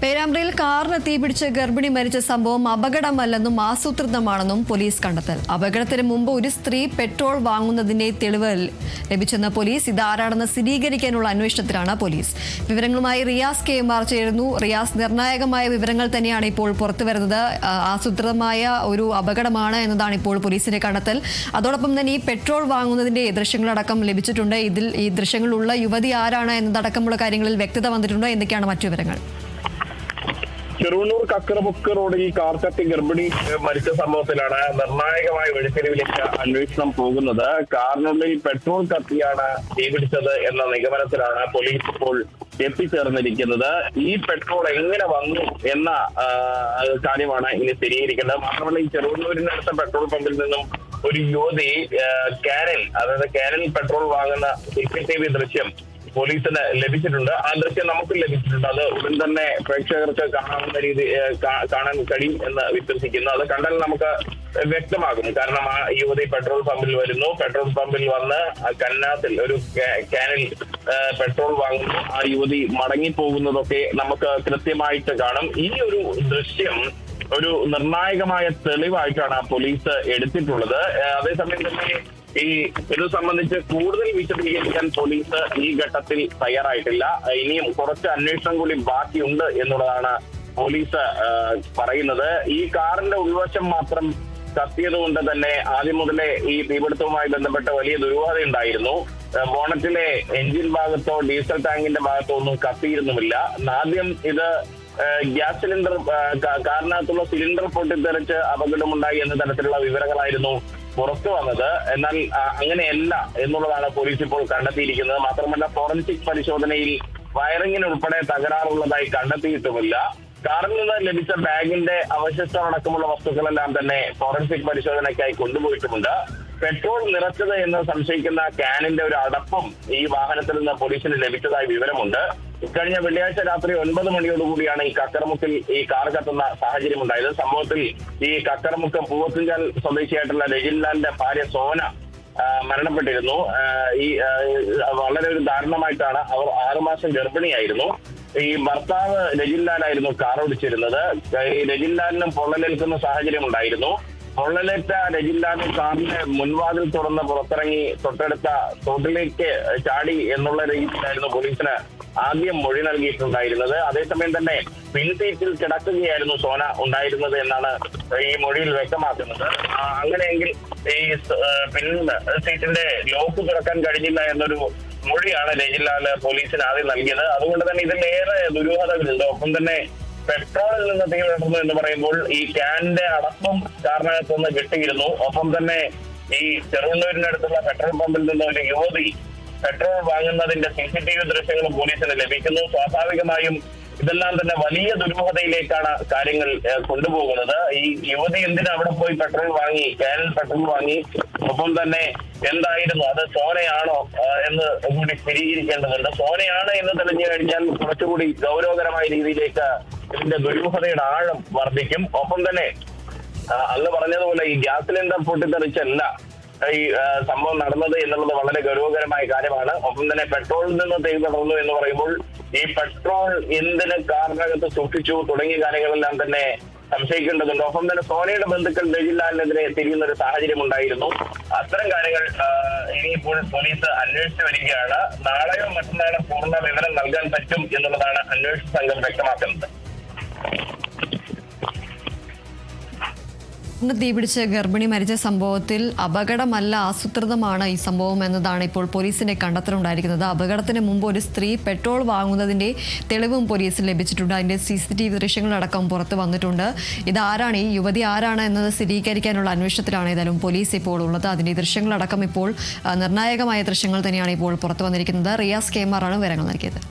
പേരാമ്പ്രയിൽ കാറിന് തീപിടിച്ച് ഗർഭിണി മരിച്ച സംഭവം അപകടമല്ലെന്നും ആസൂത്രിതമാണെന്നും പോലീസ് കണ്ടെത്തൽ. അപകടത്തിന് മുമ്പ് ഒരു സ്ത്രീ പെട്രോൾ വാങ്ങുന്നതിന്റെ തെളിവ് ലഭിച്ചെന്ന പോലീസ്. ഇതാരാണെന്ന് സ്ഥിരീകരിക്കാനുള്ള അന്വേഷണത്തിലാണ് പോലീസ്. വിവരങ്ങളുമായി റിയാസ് KM ചേരുന്നു. റിയാസ്, നിർണായകമായ വിവരങ്ങൾ തന്നെയാണ് ഇപ്പോൾ പുറത്തുവരുന്നത്. ആസൂത്രിതമായ ഒരു അപകടമാണ് എന്നതാണ് ഇപ്പോൾ പോലീസിന്റെ കണ്ടെത്തൽ. അതോടൊപ്പം തന്നെ ഈ പെട്രോൾ വാങ്ങുന്നതിന്റെ ദൃശ്യങ്ങളടക്കം ലഭിച്ചിട്ടുണ്ട്. ഈ ദൃശ്യങ്ങളിലുള്ള യുവതി ആരാണ് എന്നതടക്കമുള്ള കാര്യങ്ങളിൽ വ്യക്തത വന്നിട്ടുണ്ടോ? എന്തൊക്കെയാണ് മറ്റു വിവരങ്ങൾ? ചെറുവണ്ണൂർ കക്കറമുക്ക് റോഡിൽ കാർ തട്ടി ഗർഭിണി മരിച്ച സംഭവത്തിലാണ് നിർണായകമായ വെളിച്ചെരിവിലേക്ക് അന്വേഷണം പോകുന്നത്. കാറിനുള്ളിൽ പെട്രോൾ കത്തിയാണ് തീപിടിച്ചത് എന്ന നിഗമനത്തിലാണ് പോലീസ് ഇപ്പോൾ എത്തിച്ചേർന്നിരിക്കുന്നത്. ഈ പെട്രോൾ എങ്ങനെ വന്നു എന്ന കാര്യമാണ് ഇനി സ്ഥിരീകരിക്കേണ്ടത്. മാത്രമല്ല, ഈ ചെറുവണ്ണൂരിനടുത്ത പെട്രോൾ പമ്പിൽ നിന്നും ഒരു യുവതി കാനിൽ പെട്രോൾ വാങ്ങുന്ന CCTV ദൃശ്യം പോലീസിന് ലഭിച്ചിട്ടുണ്ട്. ആ ദൃശ്യം നമുക്ക് ലഭിച്ചിട്ടുണ്ട്. അത് ഉടൻ തന്നെ പ്രേക്ഷകർക്ക് കാണാൻ കഴിയും എന്ന് വിശ്വസിക്കുന്നു. അത് കണ്ടാൽ നമുക്ക് വ്യക്തമാകും. കാരണം ആ യുവതി പെട്രോൾ പമ്പിൽ വരുന്നു, പെട്രോൾ പമ്പിൽ വന്ന് കന്നാത്തിൽ ഒരു കാനിൽ പെട്രോൾ വാങ്ങുന്നു, ആ യുവതി മടങ്ങിപ്പോകുന്നതൊക്കെ നമുക്ക് കൃത്യമായിട്ട് കാണും. ഈ ഒരു ദൃശ്യം ഒരു നിർണായകമായ തെളിവായിട്ടാണ് പോലീസ് എടുത്തിട്ടുള്ളത്. അതേസമയം തന്നെ ഇത് സംബന്ധിച്ച് കൂടുതൽ വിശദീകരിക്കാൻ പോലീസ് ഈ ഘട്ടത്തിൽ തയ്യാറായിട്ടില്ല. ഇനിയും കുറച്ച് അന്വേഷണം കൂടി ബാക്കിയുണ്ട് എന്നുള്ളതാണ് പോലീസ് പറയുന്നത്. ഈ കാറിന്റെ ഉൾവശം മാത്രം കത്തിയത് കൊണ്ട് തന്നെ ആദ്യം മുതലേ ഈ തീപിടുത്തവുമായി ബന്ധപ്പെട്ട വലിയ ദുരൂഹത ഉണ്ടായിരുന്നു. ബോണറ്റിലെ എഞ്ചിൻ ഭാഗത്തോ ഡീസൽ ടാങ്കിന്റെ ഭാഗത്തോ ഒന്നും കത്തിയിരുന്നുമില്ല. ആദ്യം ഇത് ഗ്യാസ് സിലിണ്ടർ, കാറിനകത്തുള്ള സിലിണ്ടർ പൊട്ടിത്തെറിച്ച് അപകടമുണ്ടായി എന്ന തരത്തിലുള്ള വിവരങ്ങളായിരുന്നു പുറത്തു വന്നത്. എന്നാൽ അങ്ങനെയല്ല എന്നുള്ളതാണ് പോലീസ് ഇപ്പോൾ കണ്ടെത്തിയിരിക്കുന്നത്. മാത്രമല്ല, ഫോറൻസിക് പരിശോധനയിൽ വയറിങ്ങിനുൾപ്പെടെ തകരാറുള്ളതായി കണ്ടെത്തിയിട്ടുമില്ല. കാറിൽ നിന്ന് ലഭിച്ച ബാഗിന്റെ അവശിഷ്ടം അടക്കമുള്ള വസ്തുക്കളെല്ലാം തന്നെ ഫോറൻസിക് പരിശോധനയ്ക്കായി കൊണ്ടുപോയിട്ടുമുണ്ട്. പെട്രോൾ നിറച്ചത് എന്ന് സംശയിക്കുന്ന ക്യാനിന്റെ ഒരു അടപ്പും ഈ വാഹനത്തിൽ നിന്ന് പോലീസിന് ലഭിച്ചതായി വിവരമുണ്ട്. ഇക്കഴിഞ്ഞ വെള്ളിയാഴ്ച രാത്രി 9 മണിയോടുകൂടിയാണ് ഈ കക്കറമുക്കിൽ ഈ കാർ കത്തുന്ന സാഹചര്യം ഉണ്ടായത്. സംഭവത്തിൽ ഈ കക്കറമുക്ക് പൂവത്തുംചാൽ സ്വദേശിയായിട്ടുള്ള രജിൻലാലിന്റെ ഭാര്യ സോന മരണപ്പെട്ടിരുന്നു. വളരെ ഒരു ദാരുണമായിട്ടാണ്. അവർ 6 മാസം ഗർഭിണിയായിരുന്നു. ഈ ഭർത്താവ് രജിൻലാലായിരുന്നു കാർ ഓടിച്ചിരുന്നത്. ഈ രജിൻലാലിനും പൊള്ളലേൽക്കുന്ന സാഹചര്യം ഉണ്ടായിരുന്നു. പൊള്ളലേറ്റ രജിൻലാലിൻ കാറിന്റെ മുൻവാതിൽ തുറന്ന് പുറത്തിറങ്ങി തൊട്ടടുത്ത തോട്ടിലേക്ക് ചാടി എന്നുള്ള രീതിയിലായിരുന്നു പോലീസിന് ആദ്യം മൊഴി നൽകിയിട്ടുണ്ടായിരുന്നത്. അതേസമയം തന്നെ പിൻസീറ്റിൽ കിടക്കുകയായിരുന്നു സോന ഉണ്ടായിരുന്നത് എന്നാണ് ഈ മൊഴിയിൽ വ്യക്തമാക്കുന്നത്. അങ്ങനെയെങ്കിൽ ഈ പിൻ സീറ്റിന്റെ ലോക്ക് തുറക്കാൻ കഴിഞ്ഞില്ല എന്നൊരു മൊഴിയാണ് രജിൻലാൽ പോലീസിന് ആദ്യം നൽകിയത്. അതുകൊണ്ട് തന്നെ ഇതിലേറെ ദുരൂഹതകളുണ്ട്. ഒപ്പം തന്നെ പെട്രോളിൽ നിന്ന് തീ വിടർന്നു എന്ന് പറയുമ്പോൾ ഈ ക്യാനിന്റെ അടപ്പും കാറിനകത്തുനിന്ന് കിട്ടിയിരുന്നു. ഒപ്പം തന്നെ ഈ ചെറുവണ്ണൂരിനടുത്തുള്ള പെട്രോൾ പമ്പിൽ നിന്ന് ഒരു യുവതി പെട്രോൾ വാങ്ങുന്നതിന്റെ CCTV ദൃശ്യങ്ങളും പോലീസിന് ലഭിക്കുന്നു. സ്വാഭാവികമായും ഇതെല്ലാം തന്നെ വലിയ ദുരൂഹതയിലേക്കാണ് കാര്യങ്ങൾ കൊണ്ടുപോകുന്നത്. ഈ യുവതി എന്തിനാ അവിടെ പോയി പെട്രോൾ വാങ്ങി, ക്യാനിൽ പെട്രോൾ വാങ്ങി? ഒപ്പം തന്നെ എന്തായിരുന്നു അത്, സോനയാണോ എന്ന് കൂടി സ്ഥിരീകരിക്കേണ്ടതുണ്ട്. സോനയാണ് എന്ന് തെളിഞ്ഞു കഴിഞ്ഞാൽ കുറച്ചുകൂടി ഗൗരവകരമായ രീതിയിലേക്ക് ഇതിന്റെ ദുരൂഹതയുടെ ആഴം വർദ്ധിക്കും. ഒപ്പം തന്നെ അന്ന് പറഞ്ഞതുപോലെ ഈ ഗ്യാസ് സിലിണ്ടർ പൊട്ടിത്തെറിച്ചല്ല ഈ സംഭവം നടന്നത് എന്നുള്ളത് വളരെ ഗൗരവകരമായ കാര്യമാണ്. ഒപ്പം തന്നെ പെട്രോളിൽ നിന്ന് തീ പടർന്നു എന്ന് പറയുമ്പോൾ ഈ പെട്രോൾ എന്തിന് കാറിനകത്ത് സൂക്ഷിച്ചു തുടങ്ങിയ കാര്യങ്ങളെല്ലാം തന്നെ സംശയിക്കേണ്ടതുണ്ട്. ഒപ്പം തന്നെ സോനയുടെ ബന്ധുക്കൾ രജിൻലാലിനെതിരെ തിരിയുന്ന ഒരു സാഹചര്യം ഉണ്ടായിരുന്നു. അത്തരം കാര്യങ്ങൾ ഇനിയിപ്പോൾ പോലീസ് അന്വേഷിച്ചു വരികയാണ്. നാളെയോ മറ്റന്നാളോ പൂർണ്ണ വിവരം നൽകാൻ പറ്റും എന്നുള്ളതാണ് അന്വേഷണ സംഘം വ്യക്തമാക്കുന്നത്. തീപിടിച്ച് ഗർഭിണി മരിച്ച സംഭവത്തിൽ അപകടമല്ല, ആസൂത്രിതമാണ് ഈ സംഭവം എന്നതാണ് ഇപ്പോൾ പോലീസിന്റെ കണ്ടെത്തലുണ്ടായിരിക്കുന്നത്. അപകടത്തിന് മുമ്പ് ഒരു സ്ത്രീ പെട്രോൾ വാങ്ങുന്നതിന്റെ തെളിവും പോലീസിന് ലഭിച്ചിട്ടുണ്ട്. അതിന്റെ CCTV ദൃശ്യങ്ങളടക്കം പുറത്തു വന്നിട്ടുണ്ട്. ഇതാരാണ്, ഈ യുവതി ആരാണ് എന്നത് സ്ഥിരീകരിക്കാനുള്ള അന്വേഷണത്തിലാണ് ഏതായാലും പോലീസ് ഇപ്പോൾ ഉള്ളത്. അതിന്റെ ദൃശ്യങ്ങളടക്കം ഇപ്പോൾ നിർണായകമായ ദൃശ്യങ്ങൾ തന്നെയാണ് ഇപ്പോൾ പുറത്തു വന്നിരിക്കുന്നത്. റിയാസ് KM ആണ് വിവരങ്ങൾ നൽകിയത്.